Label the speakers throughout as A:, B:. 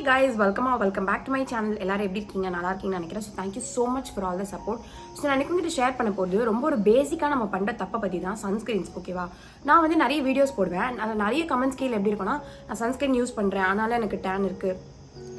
A: guys, welcome back to my channel. எல்லாரும் எப்படி இருக்கீங்க? நல்லா இருக்கீங்கன்னு நினைக்கிறேன். So thank you so much for all the support. So நான் உங்ககிட்ட ஷேர் பண்ண போறது ரொம்ப ஒரு பேசிக்கா நம்ம பண்ற தப்பை பத்தி தான், சன்ஸ்கிரீன்ஸ். ஓகேவா? நான் வந்து நிறைய வீடியோஸ் போடுவேன். அதுல நிறைய கமெண்ட்ஸ் கீழே எப்படி இருக்கும்னா, நான் சன்ஸ்கிரீன் யூஸ் பண்றேன் ஆனாலும் எனக்கு டேன் இருக்கு,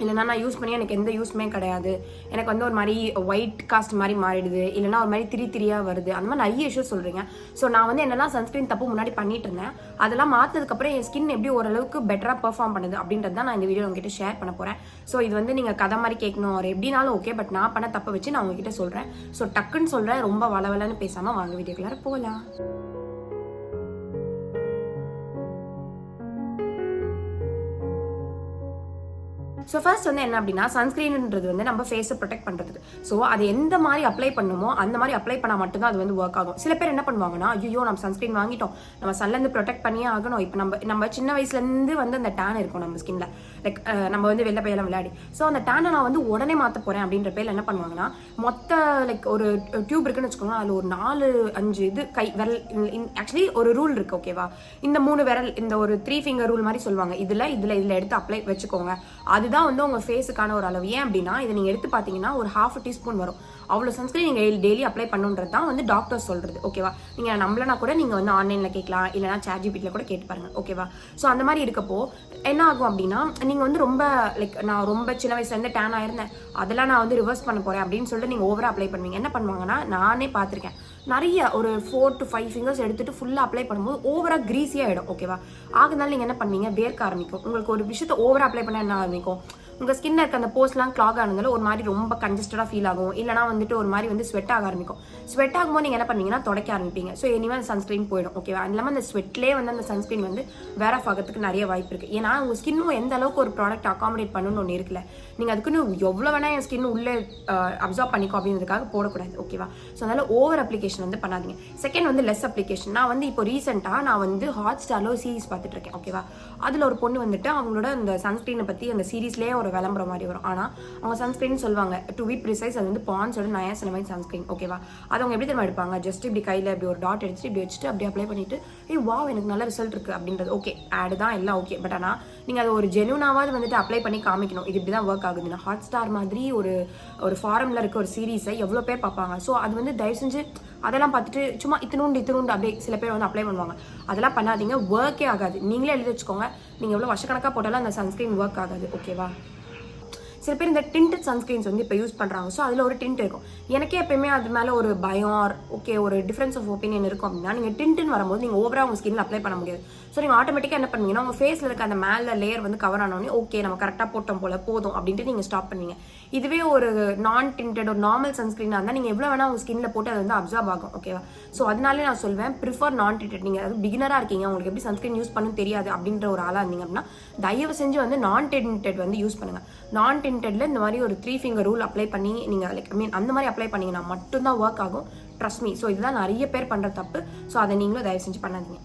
A: இல்லைனா நான் யூஸ் பண்ணி எனக்கு எந்த யூஸ்மே கிடையாது, எனக்கு வந்து ஒரு மாதிரி ஒயிட் காஸ்ட் மாதிரி மாறிடுது, இல்லைனா ஒரு மாதிரி திரியாக வருது, அந்த மாதிரி நிறைய இஷ்யூஸ் சொல்கிறீங்க. ஸோ நான் வந்து என்னெல்லாம் சன்ஸ்கிரீன் தப்பு முன்னாடி பண்ணிட்டு இருந்தேன், அதெல்லாம் மாற்றினதுக்கப்புறம் என் ஸ்கின் எப்படி ஓரளவுக்கு பெட்டராக பெர்ஃபார்ம் பண்ணுது அப்படின்றது தான் நான் இந்த வீடியோ உங்ககிட்ட ஷேர் பண்ண போகிறேன். ஸோ இது வந்து நீங்கள் கதை மாதிரி கேட்கணும் ஒரு எப்படினாலும் ஓகே, பட் நான் பண்ண தப்பை வச்சு நான் உங்ககிட்ட சொல்கிறேன். ஸோ டக்குன்னு சொல்கிறேன், ரொம்ப வளவலன்னு பேசாமல் வாங்க வீடியோக்குள்ளார போகலாம். ஸோ ஃபர்ஸ்ட் வந்து என்ன அப்படின்னா, சன்ஸ்கிரீன்ன்றது வந்து நம்ம ஃபேஸை ப்ரொடெக்ட் பண்ணுறதுக்கு. ஸோ அது எந்த மாதிரி அப்ளை பண்ணணுமோ அந்த மாதிரி அப்ளை பண்ணால் மட்டும்தான் அது வந்து ஒர்க் ஆகும். சில பேர் என்ன பண்ணுவாங்கன்னா, ஐயோ நம்ம சன்ஸ்கிரீன் வாங்கிட்டோம், நம்ம சன்லேருந்து ப்ரொடெக்ட் பண்ணியே ஆகணும். இப்போ நம்ம சின்ன வயசுலேருந்து வந்து அந்த டேன் இருக்கும் நம்ம ஸ்கின்ல, லைக் நம்ம வந்து வெளில போயெல்லாம் விளையாடி, ஸோ அந்த டேனை நான் வந்து உடனே மாற்ற போகிறேன் அப்படின்ற பேரில் என்ன பண்ணுவாங்கன்னா, மொத்த லைக் ஒரு டியூப் இருக்குன்னு வச்சுக்கோங்க, அதில் ஒரு 4-5 இது கை விரல், ஆக்சுவலி ஒரு ரூல் இருக்கு ஓகேவா, இந்த 3 விரல், இந்த ஒரு 3 ஃபிங்கர் ரூல் மாதிரி சொல்லுவாங்க, இதில் எடுத்து அப்ளை வச்சுக்கோங்க. அதுதான் வந்து உங்க ஃபேஸுக்கான ஒரு அளவு. ஏன் அப்படின்னா, இதை நீங்க எடுத்து பாத்தீங்கன்னா ஒரு 1/2 டீஸ்பூன் வரும். அவ்வளவு சன்ஸ்கிரீன் நீங்க டெய்லி அப்ளை பண்ணுன்றது தான் வந்து டாக்டர் சொல்றது. ஓகேவா? நீங்க நம்பலனா கூட நீங்க வந்து ஆன்லைன்ல கேட்கலாம், இல்லைனா ChatGPTல கூட கேட்டு பாருங்க. ஓகேவா? ஸோ அந்த மாதிரி இருக்கப்போ என்ன ஆகும் அப்படின்னா, நீங்க வந்து ரொம்ப லைக் நான் ரொம்ப சின்ன வயசுல இருந்து டேன் ஆயிருந்தேன், அதெல்லாம் நான் வந்து ரிவர்ஸ் பண்ண போறேன் அப்படின்னு சொல்லிட்டு நீங்க ஓவரா அப்ளை பண்ணுவீங்க. என்ன பண்ணுவாங்கன்னா, நானே பார்த்திருக்கேன், நிறைய ஒரு 4 to 5 ஃபிங்கர்ஸ் எடுத்துட்டு ஃபுல்லா அப்ளை பண்ணும்போது ஓவரா கிரீஸியா ஆயிடும். ஓகேவா? ஆகுனால நீங்க என்ன பண்ணுவீங்க, வேர்க்க ஆரம்பிக்கும். உங்களுக்கு ஒரு விஷயத்த ஓவரா அப்ளை பண்ண என்ன ஆரம்பிக்கும், உங்க ஸ்கின்ல இருக்க அந்த போஸ்ட்லாம் கிளாக் ஆனதால ஒரு மாதிரி ரொம்ப கன்ஜஸ்டடா ஃபீல் ஆகும், இல்லைனா வந்துட்டு ஒரு மாதிரி வந்து ஸ்வெட் ஆக ஆரம்பிக்கும். ஸ்வெட் ஆகும்போது நீங்க என்ன பண்ணுவீங்கன்னா, தொடக்க ஆரம்பிப்பீங்க. ஸோ இனிமே அந்த சன்ஸ்கிரீன் போயிடும். ஓகேவா? அது இல்லாமல் அந்த ஸ்வெட்லேயே வந்து அந்த சன்ஸ்கிரீன் வந்து வேற ஆஃப் ஆகிறதுக்கு நிறைய வாய்ப்பு இருக்கு. ஏன்னா உங்க ஸ்கின்னும் எந்த அளவுக்கு ஒரு ப்ராடக்ட் அகாமடேட் பண்ணணும்னு ஒன்று இருக்குல்ல, நீங்க அதுக்குன்னு எவ்வளவு வேணா என் ஸ்கின் உள்ளே அப்சர்வ் பண்ணிக்கோ அப்படின்றதுக்காக போடக்கூடாது. ஓகேவா? ஸோ அதனால ஓவர் அப்ளிகேஷன் வந்து பண்ணாதீங்க. செகண்ட் வந்து லெஸ் அப்ளிகேஷன். நான் வந்து இப்போ ரீசெண்டாக நான் வந்து ஹாட்ஸ்டார்ல ஒரு சீரிஸ் பார்த்துட்டு இருக்கேன். ஓகேவா? அதுல ஒரு பொண்ணு வந்துட்டு அவங்களோட அந்த சன்ஸ்கிரீனை பத்தி அந்த சீரீஸ்லேயே ஒரு விளம்பரம் மாதிரி வரும். ஆனால் அவங்க சன்ஸ்கிரீன் சொல்லுவாங்க, டு பி ப்ரிசைஸ், அது வந்து பாண்ட்ஸோட நயாசினமைட் சன்ஸ்கிரீன். ஓகேவா? அது அவங்க எப்படி தெரியுமா எடுப்பாங்க, ஜஸ்ட் இப்படி கையில் இப்படி ஒரு டாட் எடுத்துட்டு இப்படி வச்சுட்டு அப்படி அப்ளை பண்ணிட்டு, வாவ் எனக்கு நல்ல ரிசல்ட் இருக்கு அப்படின்றது. ஓகே, ஆடு தான் எல்லாம் ஓகே, பட் ஆனால் நீங்கள் அது ஒரு ஜெனுனாவது வந்துட்டு அப்ளை பண்ணி காமிக்கணும், இது இப்படி தான் ஒர்க் ஆகுதுன்னா. ஹாட்ஸ்டார் மாதிரி ஒரு ஃபாரம்ல இருக்க ஒரு சீரீஸை எவ்வளோ பேர் பார்ப்பாங்க. ஸோ அது வந்து தயவு செஞ்சு அதெல்லாம் பார்த்துட்டு சும்மா இத்தினூண்டு அப்படியே சில பேர் வந்து அப்ளை பண்ணுவாங்க. அதெல்லாம் பண்ணாதீங்க, ஒர்க்கே ஆகாது. நீங்களே எழுதி வச்சுக்கோங்க, நீங்கள் எவ்வளோ வருஷக்கணக்காக போட்டாலும் அந்த சன்ஸ்கிரீன் ஒர்க் ஆகாது. ஓகேவா? சில பேர் இந்த டிண்டட் சன்ஸ்கிரீன்ஸ் வந்து இப்போ யூஸ் பண்ணுறாங்க. ஸோ அதில் ஒரு டிண்ட் இருக்கும். எனக்கே எப்பயுமே அது மேலே ஒரு பயம், ஓகே ஒரு டிஃப்ரென்ஸ் ஆஃப் ஒப்பீனியன் இருக்கும் அப்படின்னா, நீங்கள் டிண்ட்டுன்னு வரும்போது நீங்கள் ஓவராக உங்கள் ஸ்கின்ல அப்ளை பண்ண முடியாது. ஸோ நீங்கள் ஆட்டோமேட்டிக்காக என்ன பண்ணுவீங்கன்னா, உங்கள் ஃபேஸில் இருக்க அந்த மேலே லேயர் வந்து கவர் ஆனோடனே ஓகே நம்ம கரெக்டாக போட்டோம் போல போதும் அப்படின்ட்டு நீங்கள் ஸ்டாப் பண்ணுவீங்க. இதுவே ஒரு நான் டிண்டட் ஒரு நார்மல் சன்ஸ்கிரீனாக இருந்தால் நீங்கள் எவ்வளோ வேணால் உங்கள் ஸ்கின்ல போட்டு அது வந்து அப்சர்வ் ஆகும். ஓகேவா? ஸோ அதனாலே நான் சொல்வேன், ப்ரிஃபர் நான் டிண்டட். நீங்கள் அதாவது பிகினராக இருக்கீங்க, உங்களுக்கு எப்படி சன்ஸ்கிரீன் யூஸ் பண்ணணும் தெரியாது அப்படின்ற ஒரு ஆளாக இருந்தீங்க அப்படின்னா, தயவு செஞ்சு வந்து நான் டிண்டட் வந்து யூஸ் பண்ணுங்க. நான் டிண்டட்ல இந்த மாதிரி ஒரு 3 ஃபிங்கர் ரூல் அப்ளை பண்ணி நீங்கள் லைக் அந்த மாதிரி அப்ளை பண்ணீங்கன்னா மட்டும்தான் ஒர்க் ஆகும். Trust me. ஸோ இதுதான் நிறைய பேர் பண்ணுற தப்பு. ஸோ அதை நீங்களும் தயவு செஞ்சு பண்ணாதீங்க.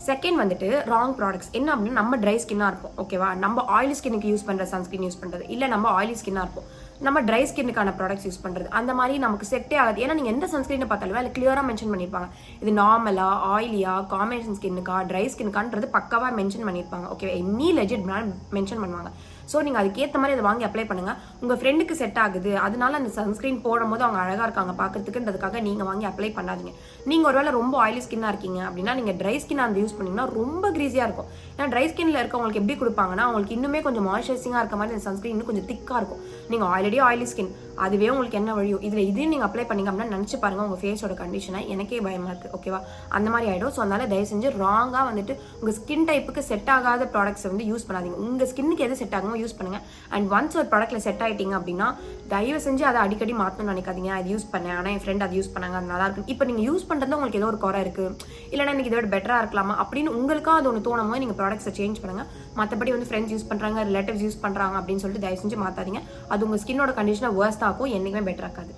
A: செகண்ட் வந்துட்டு ராங் ப்ராடக்ட்ஸ். என்ன அப்படின்னா, நம்ம ட்ரை ஸ்கின்னாக இருப்போம். ஓகேவா? நம்ம ஆயிலி ஸ்கின்னுக்கு யூஸ் பண்ணுற சன்ஸ்கிரீன் யூஸ் பண்ணுறது, இல்லை நம்ம ஆயிலி ஸ்கின்னாக இருப்போம், நம்ம ட்ரை ஸ்கின்னுக்கான ப்ராடக்ட்ஸ் யூஸ் பண்ணுறது, அந்த மாதிரி நமக்கு செட்டே ஆகாது. ஏன்னா நீங்கள் எந்த சன்ஸ்கிரீனை பார்த்தாலுமே அதில் கிளியராக மென்ஷன் பண்ணியிருப்பாங்க, இது நார்மலா, ஆயிலியா, காம்பினேஷன் ஸ்கின்னுக்கா, ட்ரை ஸ்கின்னுக்கான்றது பக்காவாக மென்ஷன் பண்ணியிருப்பாங்க. Okay, any legit brand mention பண்ணுவாங்க. ஸோ நீங்கள் அதுக்கேற்ற மாதிரி அதை வாங்கி அப்ளை பண்ணுங்க. உங்கள் ஃப்ரெண்டுக்கு செட் ஆகுது, அதனால அந்த சன்ஸ்கிரீன் போடும்போது அவங்க அழகாக இருக்காங்க பார்க்கறதுக்குன்றதுக்காக நீங்கள் வாங்கி அப்ளை பண்ணாதீங்க. நீங்கள் ஒருவேளை ரொம்ப ஆயிலி ஸ்கின்னாக இருக்கீங்க அப்படின்னா, நீங்கள் ட்ரை ஸ்கின் அந்த யூஸ் பண்ணிங்கன்னா ரொம்ப கிரீஸியாக இருக்கும். ஏன்னா ட்ரை ஸ்கின்ல இருக்கவங்களுக்கு எப்படி கொடுப்பாங்கன்னா, அவங்களுக்கு இன்னுமே கொஞ்சம் மாய்ஸ்சரைசிங்காக இருக்க மாதிரி அந்த சன்ஸ்கிரீன் இன்னும் கொஞ்சம் திக்காக இருக்கும். நீங்கள் ஆல்ரெடி ஆயிலி ஸ்கின், அதுவே உங்களுக்கு என்ன வழியும், இதையும் நீங்கள் அப்ளை பண்ணிங்க அப்படின்னா நினச்சி பாருங்க உங்கள் ஃபேஸோட கண்டிஷனை. எனக்கே பயமாக இருக்குது. ஓகேவா? அந்த மாதிரி ஆகிடும். ஸோ அதனால தயவு செஞ்சு ராங்காக வந்துட்டு உங்கள் ஸ்கின் டைப்புக்கு செட் ஆகாத ப்ராடக்ட்ஸை வந்து யூஸ் பண்ணாதீங்க. உங்கள் ஸ்கின்னுக்கு எது செட் ஆகுமோ யூஸ் பண்ணுங்க. அண்ட் ஒன்ஸ் ஒரு ப்ராடக்ட்ல செட் ஆகிட்டீங்க அப்படின்னா, தயவு செஞ்சு அதை அடிக்கடி மாற்றணும்னு நினைக்காதீங்க. அது யூஸ் பண்ணேன், ஆனால் என் ஃப்ரெண்ட் அது யூஸ் பண்ணாங்க, அது நல்லா இருக்கு. இப்போ நீங்கள் யூஸ் பண்ணுறது உங்களுக்கு ஏதோ ஒரு குறை இருக்குது, இல்லைனா எனக்கு இதோட பெட்டராக இருக்கலாமா அப்படின்னு உங்களுக்காக அது ஒன்று தோணும் போது நீங்கள் ப்ராடக்ட்ஸை சேஞ்ச் பண்ணுங்க. மற்றபடி வந்து ஃப்ரெண்ட்ஸ் யூஸ் பண்ணுறாங்க, ரிலேட்டிவ்ஸ் யூஸ் பண்ணுறாங்க அப்படின்னு சொல்லிட்டு தயவு செஞ்சு மாற்றாதீங்க. அது உங்கள் ஸ்கின்னோட கண்டிஷனை வேர்ஸ்ட் ஆகும், என்றைக்குமே பெட்டராக இருக்காது.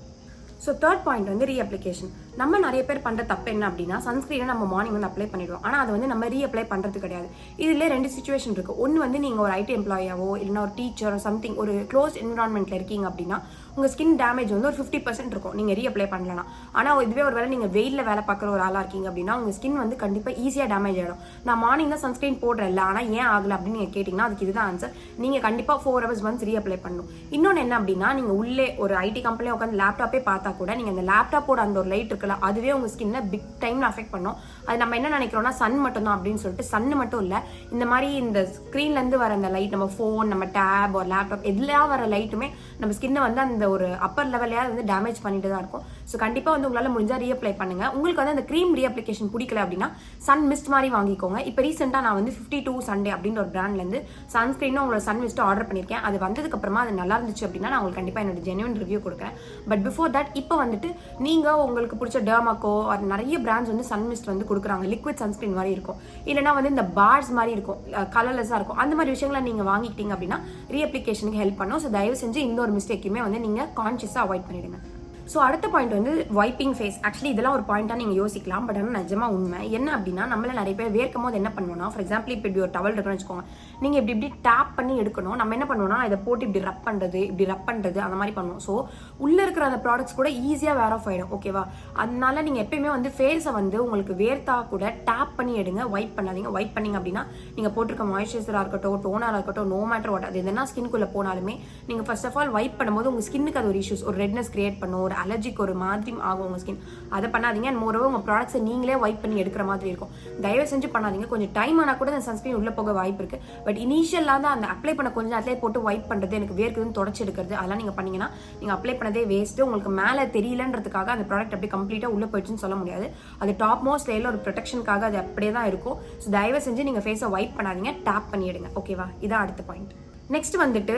A: ஸோ தேர்ட் பாயிண்ட் வந்து ரீஅப்ளிகேஷன். நம்ம நிறைய பேர் பண்ணுற தப்பு என்ன அப்படின்னா, சன்ஸ்கிரீனை நம்ம மார்னிங் வந்து அப்ளை பண்ணிடுவோம், ஆனால் அதை வந்து நம்ம ரீஅப்ளை பண்ணுறது கிடையாது. இதில் 2 சிச்சுவேஷன் இருக்குது. ஒன்று வந்து நீங்கள் ஒரு ஐடி எம்ப்ளாயாவோ இல்லைனா ஒரு டீச்சர் சம்திங் ஒரு க்ளோஸ் என்விரான்மெண்ட்டில் இருக்கீங்க அப்படின்னா, உங்கள் ஸ்கின் டேமேஜ் வந்து ஒரு 50% இருக்கும் நீங்கள் ரீஅப்ளை பண்ணலாம். ஆனால் இதுவே ஒரு வேளை நீங்கள் வெயிலில் வேலை பார்க்குற ஒரு ஆளாக இருக்கீங்க அப்படின்னா உங்கள் ஸ்கின் வந்து கண்டிப்பாக ஈஸியாக டேமேஜ் ஆகிடும். நான் மார்னிங் தான் சன்ஸ்கிரீன் போடுறேன், ஆனால் ஏன் ஆகலை அப்படின்னு நீங்கள் கேட்டிங்கன்னா அதுக்கு இதுதான் ஆன்சர். நீங்கள் கண்டிப்பாக 4 hours ஒன்ஸ் ரீஅப்ளை பண்ணணும். இன்னொன்று என்ன அப்படின்னா நீங்கள் உள்ளே ஒரு ஐடி கம்பெனியில் உட்காந்து லேப்டாப்பே பார்த்தா கூட நீங்கள் அந்த லேப்டாப்போட அந்த ஒரு லைட் இருக்குல்ல, அதுவே உங்கள் ஸ்கின்னை பிக் டைமில் அஃபெக்ட் பண்ணும். அது நம்ம என்ன நினைக்கிறோம்னா சன் மட்டும் தான் அப்படின்னு சொல்லிட்டு, சன்னு மட்டும் இல்லை, இந்த மாதிரி இந்த ஸ்க்ரீன்லேருந்து வர அந்த லைட், நம்ம ஃபோன், நம்ம டேப் ஒரு லேப்டாப் எல்லாம் வர லைட்டுமே நம்ம ஸ்கின்னை வந்து அந்த ஒரு அப்பர் லெவலையாவது வந்து டேமேஜ் பண்ணிட்டு தான் இருக்கும். ஸோ கண்டிப்பாக வந்து உங்களால் முடிஞ்சால் ரீஅப்ளை பண்ணுங்க. உங்களுக்கு வந்து அந்த க்ரீம் ரீஅப்ளிகேஷன் பிடிக்கல அப்படின்னா சன் மிஸ்ட் மாதிரி வாங்கிக்கோங்க. இப்போ ரீசெண்டாக நான் வந்து 52 Sunday அப்படின்ற ஒரு பிராண்ட்லேருந்து சன்ஸ்கிரீனும் உங்களோட சன் மிஸ்ட் ஆர்டர் பண்ணியிருக்கேன். அது வந்ததுக்கப்புறமா அது நல்லா இருந்துச்சு அப்படின்னா நான் உங்களுக்கு கண்டிப்பாக என்னோட ஜென்யூன் ரிவ்யூ கொடுக்குறேன். பட் பிஃபோர் தட் இப்போ வந்துட்டு நீங்கள் உங்களுக்கு பிடிச்ச டெர்மாக்கோ அது நிறைய பிராண்ட்ஸ் வந்து சன் மிஸ்ட் வந்து கொடுக்குறாங்க. லிக்விட் சன்ஸ்கிரீன் மாதிரி இருக்கும், இல்லைனா வந்து இந்த பார்ஸ் மாதிரி இருக்கும், கலர்லெஸ்ஸாக இருக்கும். அந்த மாதிரி விஷயங்களை நீங்கள் வாங்கிக்கிட்டீங்க அப்படின்னா ரீஅப்ளிகேஷனுக்கு ஹெல்ப் பண்ணும். ஸோ தயவு செஞ்சு இந்த ஒரு மிஸ்டேக்குமே வந்து நீங்கள் கான்ஷியஸாக அவாய்ட் பண்ணிடுங்க. ஸோ அடுத்த பாயிண்ட் வந்து வைப்பிங் ஃபேஸ். ஆக்சுவலி இதெல்லாம் ஒரு பாயிண்டாக நீங்கள் யோசிக்கலாம், பட் ஆனால் நிஜமாக உண்மை என்ன அப்படின்னா நம்மள நிறைய பேர் வேர்க்கும் போது என்ன பண்ணுவோம்னா, ஃபார் எக்ஸாம்பிள் இப்போ இப்படி ஒரு டவல் இருக்குன்னு வச்சுக்கோங்க, நீங்கள் இப்படி டேப் பண்ணி எடுக்கணும். நம்ம என்ன பண்ணுவோம்னா இதை போட்டு இப்படி ரப் பண்ணுறது அந்த மாதிரி பண்ணுவோம். ஸோ உள்ளே இருக்கிற அந்த ப்ராடக்ட்ஸ் கூட ஈஸியாக வேர் ஆஃப் ஆகிடும். ஓகேவா? அதனால நீங்கள் எப்பயுமே வந்து ஃபேஸை வந்து உங்களுக்கு வேர்த்தா கூட டேப் பண்ணி எடுங்க, வைப் பண்ணாதீங்க. வைப் பண்ணிங்க அப்படின்னா நீங்கள் போட்டிருக்க மாய்ஸ்சரைசராக இருக்கட்டும், டோனராக இருக்கட்டும், நோ மேட்டர் வாட், அது எதனா ஸ்கின்குள்ளே போனாலுமே நீங்கள் ஃபர்ஸ்ட் ஆஃப் ஆல் வைப் பண்ணும்போது உங்கள் ஸ்கின்னுக்கு அது ஒரு இஷ்யூஸ், ஒரு ரெட்னஸ் கிரியேட் பண்ணும், ஒரு அலர்ஜிக்கு ஒரு மாதிரி ஆகும் உங்கள் ஸ்கின். அதை பண்ணாதீங்க. அண்ட் மோரோவர் உங்கள் ப்ராடக்ட்ஸை நீங்களே வைப் பண்ணி எடுக்கிற மாதிரி இருக்கும். தயவு செஞ்சு பண்ணாதீங்க. கொஞ்சம் டைம் ஆனால் கூட அந்த சன்ஸ்கிரீன் உள்ளே போக வாய்ப்பு இருக்குது. பட் இனிஷியலாக தான் அந்த அப்ளை பண்ண கொஞ்சம் நேரத்திலே போட்டு வைப் பண்ணுறது, எனக்கு வேர்க்குதுன்னு தொடச்சி எடுக்கிறது, அதெல்லாம் நீங்கள் பண்ணீங்கன்னா நீங்கள் அப்ளை பண்ணதே வேஸ்ட்டு. உங்களுக்கு மேலே தெரியலன்றதுக்காக அந்த ப்ராடக்ட் அப்படி கம்ப்ளீட்டாக உள்ளே போயிடுச்சுன்னு சொல்ல முடியாது. அது டாப் மோஸ்ட் லேயரில் ஒரு ப்ரொடெக்ஷனுக்காக அது அப்படியே தான் இருக்கும். ஸோ தயவு செஞ்சு நீங்கள் ஃபேஸை வைப் பண்ணாதீங்க, டேப் பண்ணிடுங்க. ஓகேவா? இதான் அடுத்த பாயிண்ட். நெக்ஸ்ட் வந்துட்டு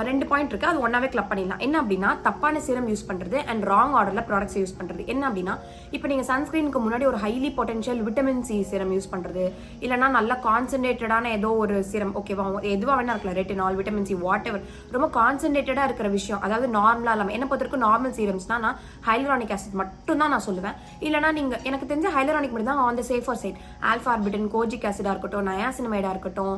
A: 2 பாயிண்ட் இருக்குது, அது ஒன்றாவே கிளப் பண்ணிடலாம். என்ன அப்படின்னா தப்பான சீரம் யூஸ் பண்ணுறது அண்ட் ராங் ஆர்டரில் ப்ராடக்ட்ஸ் யூஸ் பண்ணுறது. என்ன அப்படின்னா இப்போ நீங்கள் சன்ஸ்கிரீனுக்கு முன்னாடி ஒரு highly potential vitamin C serum use பண்ணுறது, இல்லைனா நல்லா கான்சன்ட்ரேட்டடான ஏதோ ஒரு சீரம், ஓகேவா, எதுவாக வேணா இருக்கலாம், retinal, vitamin C, what ever, ரொம்ப கான்சன்ட்ரேட்டடாக இருக்கிற விஷயம், அதாவது நார்மலாக இல்லாமல். என்ன பொறுத்தவரைக்கும் நார்மல் சீரம்ஸ்னால் நான் ஹைலரானிக் ஆசிட் மட்டும் தான் நான் சொல்லுவேன். இல்லைனா நீங்கள் எனக்கு தெரிஞ்ச ஹைலரானிக் மட்டும் தான் on the safer side. Alpha arbutin, kojic ஆசிடாக இருக்கட்டும், நயாசினமைடாக இருக்கட்டும்,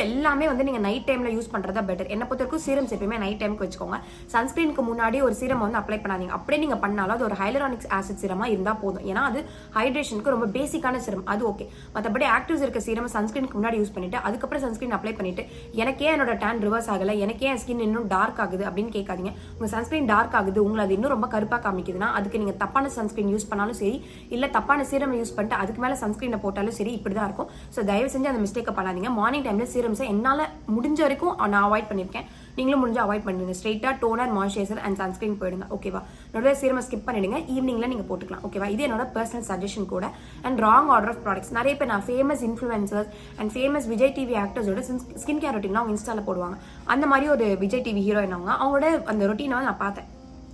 A: எல்லாமே வந்து நீங்கள் நைட் டைமில் யூஸ் பண்ணுறதா பெட்டர். என்ன பொறுத்தவரைக்கும் சீரம்ஸ் எப்பயுமே நைட் டைமுக்கு வச்சுக்கோங்க. சன்ஸ்கிரீனுக்கு முன்னாடி ஒரு சீரம் வந்து அப்ளை பண்ணாதீங்க. அப்படியே நீங்கள் பண்ணாலும் அது ஒரு ஹைலரானிக் ஆசிட் சீரமாக இருந்தால் போதும். ஏன்னா அது ஹைட்ரேஷனுக்கு ரொம்ப பேசிக்கான சீரம், அது ஓகே. மற்றபடி ஆக்டிவ்ஸ் இருக்க சீரம் சன்ஸ்கிரீனுக்கு முன்னாடி யூஸ் பண்ணிட்டு அதுக்கப்புறம் சன்ஸ்கிரீன் அப்ளை பண்ணிட்டு எனக்கே என்னோட டேன் ரிவர்ஸ் ஆகலை, எனக்கே என் ஸ்கின் இன்னும் டார்க் ஆகுது அப்படின்னு கேட்காதீங்க. உங்கள் சன்ஸ்கிரீன் டார்க் ஆகுது, உங்களை அது இன்னும் ரொம்ப கருப்பாக காமிக்குதுன்னா அதுக்கு நீங்கள் தப்பான சன்ஸ்கிரீன் யூஸ் பண்ணாலும் சரி, இல்லை தப்பான சீரம் யூஸ் பண்ணிட்டு அதுக்கு மேலே சன்ஸ்கிரீனை போட்டாலும் சரி, இப்படி தான் இருக்கும். ஸோ தயவு செஞ்சு அந்த மிஸ்டேக்கை பண்ணாதீங்க. மார்னிங் டைமில் சீரம்ஸை என்னால் முடிஞ்ச வரைக்கும் நான் அவாய்ட் பண்ணியிருக்கேன். நீங்களும் முடிஞ்சு அவாய்ட் பண்ணுங்க. ஸ்ட்ரெயிட்டாக டோனர், மாய்ஸ்சரைசர் அண்ட் சன்ஸ்கிரீன் போயிடுங்க. ஓகேவா? என்னோட சீரமை ஸ்கிப் பண்ணிடுங்க, ஈவினிங்ல நீங்கள் போட்டுக்கலாம். ஓகேவா? இது என்னோட பர்சனல் சஜஷன் கூட. And wrong order of products. நிறைய பேர் நான் famous influencers and famous Vijay TV ஆக்டர்ஸோட ஸ்கின் கேர் ரொட்டீன்லாம் அவங்க இன்ஸ்டாவில் போடுவாங்க. அந்த மாதிரி ஒரு விஜய் டிவி ஹீரோயின் அவங்களோட அந்த ரொட்டீனை நான் பார்த்தேன்.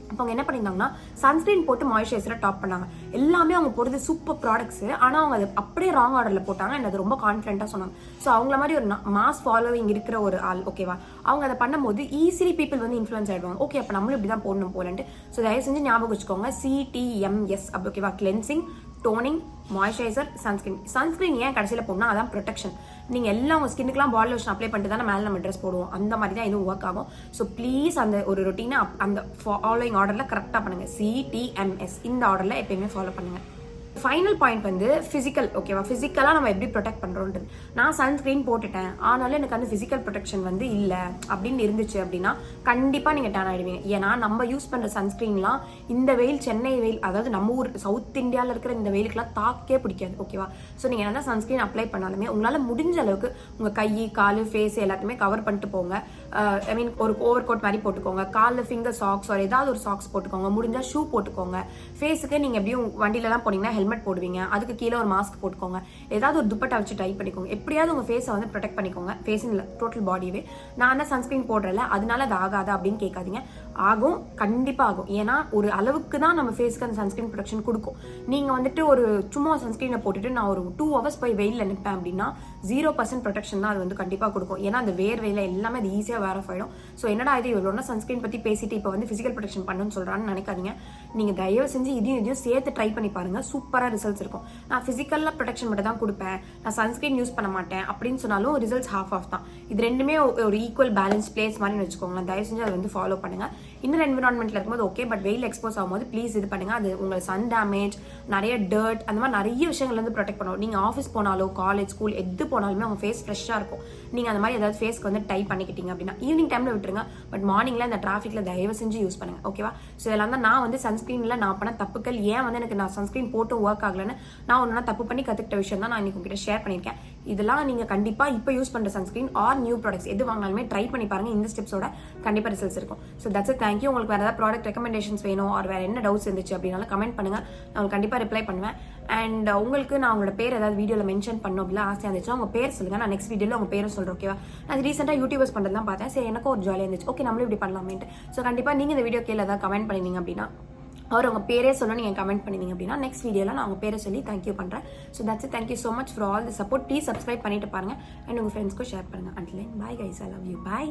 A: அப்போ அவங்க என்ன பண்ணியிருந்தாங்கன்னா சன்ஸ்கிரீன் போட்டு மாய்ஸ்சரைசரை டாப் பண்ணாங்க. எல்லாமே அவங்க போடுறது சூப்பர் ப்ராடக்ட்ஸ், ஆனால் அவங்க அது அப்படியே ராங் ஆர்டரில் போட்டாங்க. அண்ட் அது ரொம்ப கான்ஃபிடென்ட்டாக சொன்னாங்க. ஸோ அவங்கள மாதிரி ஒரு மாஸ் ஃபாலோவிங் இருக்கிற ஒரு ஆள், ஓகேவா, அவங்க அதை பண்ணும்போது ஈஸிலி பீப்புள் வந்து இன்ஃப்ளூயன்ஸ் ஆகிடுவாங்க. ஓகே, அப்போ நம்மளும் இப்படி தான் போடணும் போலன்ட்டு. ஸோ தயவு செஞ்சு ஞாபகம் வச்சுக்கோங்க, CTMS அப்படி, ஓகேவா? Cleansing, toning, moisturiser, sunscreen. Sunscreen ஏன் கடைசியில் போடணும், அதான் ப்ரொடெக்ஷன். நீங்கள் எல்லாம் உங்கள் ஸ்கின்னுக்குலாம் பாடி லோஷன் அப்ளை பண்ணிட்டு தானே மேலே நம்ம ட்ரெஸ் போடுவோம். அந்த மாதிரி தான் இதுவும் ஒர்க் ஆகும். ஸோ ப்ளீஸ் அந்த ஒரு ரொட்டீனை அந்த ஃபாலோயிங் ஆர்டரில் கரெக்டாக பண்ணுங்கள். CTMS இந்த ஆர்டரில் எப்பயுமே ஃபாலோ பண்ணுங்கள். ஃபைனல் பாயிண்ட் வந்து ஃபிசிக்கல், ஓகேவா? ஃபிசிக்கலாக நம்ம எப்படி ப்ரொடெக்ட் பண்ணுறோன்றது. நான் சன்ஸ்கிரீன் போட்டுட்டேன், ஆனாலும் எனக்கு அந்த ஃபிசிக்கல் ப்ரொடெக்ஷன் வந்து இல்லை அப்படின்னு இருந்துச்சு அப்படின்னா கண்டிப்பாக நீங்கள் டேன் ஆகிடுவீங்க. ஏன்னா நம்ம யூஸ் பண்ணுற சன்ஸ்கிரீன்லாம் இந்த வெயில், சென்னை வெயில், அதாவது நம்ம ஊர் சவுத் இந்தியாவில் இருக்கிற இந்த வெயிலுக்குலாம் தாக்கே பிடிக்காது, ஓகேவா? ஸோ நீங்கள் என்ன சன்ஸ்கிரீன் அப்ளை பண்ணாலுமே உங்களால் முடிஞ்ச அளவுக்கு உங்கள் கை, கால், ஃபேஸ் எல்லாத்தையுமே கவர் பண்ணிட்டு போங்க. ஐ மீன் ஒரு ஓவர் கோட் மாதிரி போட்டுக்கோங்க. காலில் ஃபிங்கர் சாக்ஸ் ஒரு ஏதாவது ஒரு சாக்ஸ் போட்டுக்கோங்க. முடிஞ்சால் ஷூ போட்டுக்கோங்க. ஃபேஸுக்கு நீங்கள் எப்படியும் வண்டியிலலாம் போனீங்கன்னா ஹெல்மெட் போடுவீங்க, அதுக்கு கீழே ஒரு மாஸ்க் போட்டுக்கோங்க. ஏதாவது ஒரு துப்பட்டா வச்சு ட்ரை பண்ணிக்கோங்க. எப்படியாவது உங்கள் ஃபேஸை வந்து ப்ரொடெக்ட் பண்ணிக்கோங்க. ஃபேஸ் இல்லை, டோட்டல் பாடியவே. நான் தான் சன்ஸ்கிரீன் போடுறல அதனால அது ஆகாதா அப்படின்னு கேட்காதீங்க. ஆகும், கண்டிப்பாக ஆகும். ஏன்னா ஒரு அளவுக்கு தான் நம்ம ஃபேஸ்க்கு அந்த சன்ஸ்கிரீன் ப்ரொடெக்ஷன் கொடுக்கும். நீங்கள் வந்துட்டு ஒரு சும்மா சன்ஸ்கிரீனை போட்டுட்டு நான் ஒரு 2 hours போய் வெயிலில் நிற்பேன் அப்படின்னா 0% ப்ரொடெக்ஷன் தான் அது வந்து கண்டிப்பாக கொடுக்கும். ஏன்னா அந்த வேர்வையில் எல்லாமே அது ஈஸியாக வேர் ஆஃப் ஆகிடும். ஸோ என்னடா இது இவ்வளோனா சன்ஸ்கிரீன் பற்றி பேசிட்டு இப்போ வந்து ஃபிசிக்கல் ப்ரொடெக்ஷன் பண்ணுன்னு சொல்கிறான்னு நினைக்காதீங்க. நீங்கள் தயவு செஞ்சு இதையும் சேர்த்து ட்ரை பண்ணி பாருங்கள். சூப்பராக ரிசல்ட்ஸ் இருக்கும். நான் ஃபிசிக்கலில் ப்ரொடெக்ஷன் மட்டும் தான் கொடுப்பேன், நான் சன்ஸ்கிரீன் யூஸ் பண்ண மாட்டேன் அப்படின்னு சொன்னாலும் ரிசல்ட்ஸ் half தான். இது ரெண்டுமே ஒரு ஈக்குவல் பேலன்ஸ் பிளேஸ் மாதிரி வச்சுக்கோங்களேன். தயவு செஞ்சு அதை வந்து ஃபாலோ பண்ணுங்கள். இன்னர் என்விரான்மெண்ட்ல இருக்கும்போது ஓகே, பட் வெயில் எக்ஸ்போஸ் ஆகும்போது ப்ளீஸ் இது பண்ணுங்க. அது உங்களை சன் டேமேஜ், நிறைய டர்ட், அந்த மாதிரி நிறைய விஷயங்கள்ல இருந்து ப்ரொடெக்ட் பண்ணுவோம். நீங்க ஆஃபீஸ் போனாலோ காலேஜ் ஸ்கூல் எது போனாலுமே உங்க ஃபேஸ் ஃப்ரெஷ்ஷாக இருக்கும். நீங்க அந்த மாதிரி ஏதாவது ஃபேஸ்க்கு வந்து டைப் பண்ணிக்கிட்டீங்க அப்படின்னா ஈவினிங் டைம்ல விட்டுருங்க. பட் மார்னிங்ல இந்த டிராஃபிக்ல தயவு செஞ்சு யூஸ் பண்ணுங்க. ஓகேவா? ஸோ இதெல்லாம் தான் நான் வந்து சன்ஸ்கிரீன்ல நான் பண்ண தப்புக்கள். ஏன் வந்து எனக்கு நான் சன்ஸ்கிரீன் போட்டு ஒர்க் ஆகலன்னு நான் ஒன்னா தப்பு பண்ணி கத்துக்கிட்ட விஷயம் தான் நான் இன்னைக்கு உங்ககிட்ட ஷேர் பண்ணியிருக்கேன். இதெல்லாம் நீங்க கண்டிப்பா இப்போ யூஸ் பண்ற சன்ஸ்கிரீன் ஆர் நியூ ப்ராடக்ட்ஸ் எது வாங்கினாலுமே ட்ரை பண்ணி பாருங்க. இந்த ஸ்டெப்ஸோட கண்டிப்பா ரிசல்ட்ஸ் இருக்கும். So that's it. தேங்க்யூ. உங்களுக்கு வேற ஏதாவது ப்ராடக்ட் ரெக்கமெண்டேஷன்ஸ் வேணும் ஆர் வேற என்ன டவுட்ஸ் இருந்துச்சு அப்படின்னாலும் கமெண்ட் பண்ணுங்க. நான் உங்களுக்கு கண்டிப்பா ரிப்ளை பண்ணுவேன். அண்ட் உங்களுக்கு நான் உங்களோட பேர் ஏதாவது வீடியோவில் மென்ஷன் பண்ணணும் அப்படிலாம் ஆசையாக இருந்துச்சுன்னா உங்க பேர் சொல்லுங்க. நான் நெக்ஸ்ட் வீடியோவில் உங்க பேரும் சொல்றேன். ஓகேவா? நான் ரீசெண்டாக யூடியூபர்ஸ் பண்ணுறதுலாம் பார்த்தேன். சரி, எனக்கும் ஒரு ஜாலியாக இருந்துச்சு. ஓகே, நம்மளும் இப்படி பண்ணலாமேன்ட்டு. ஸோ கண்டிப்பாக நீங்கள் இந்த வீடியோ கீழே ஏதாவது கமெண்ட் பண்ணிங்க அப்படின்னா அவர் உங்க பேரே சொல்ல நீங்கள் கமெண்ட் பண்ணிங்க அப்படின்னா நெக்ஸ்ட் வீடியோவில் நான் உங்க பேரை சொல்லி தேங்க்யூ பண்ணுறேன். So that's it. Thank you so much for all the support. Please subscribe பண்ணிட்டு பாருங்க அண்ட் உங்கள் ஃப்ரெண்ட்ஸ்க்கும் ஷேர் பண்ணுங்க. Until then bye guys, I love you. By.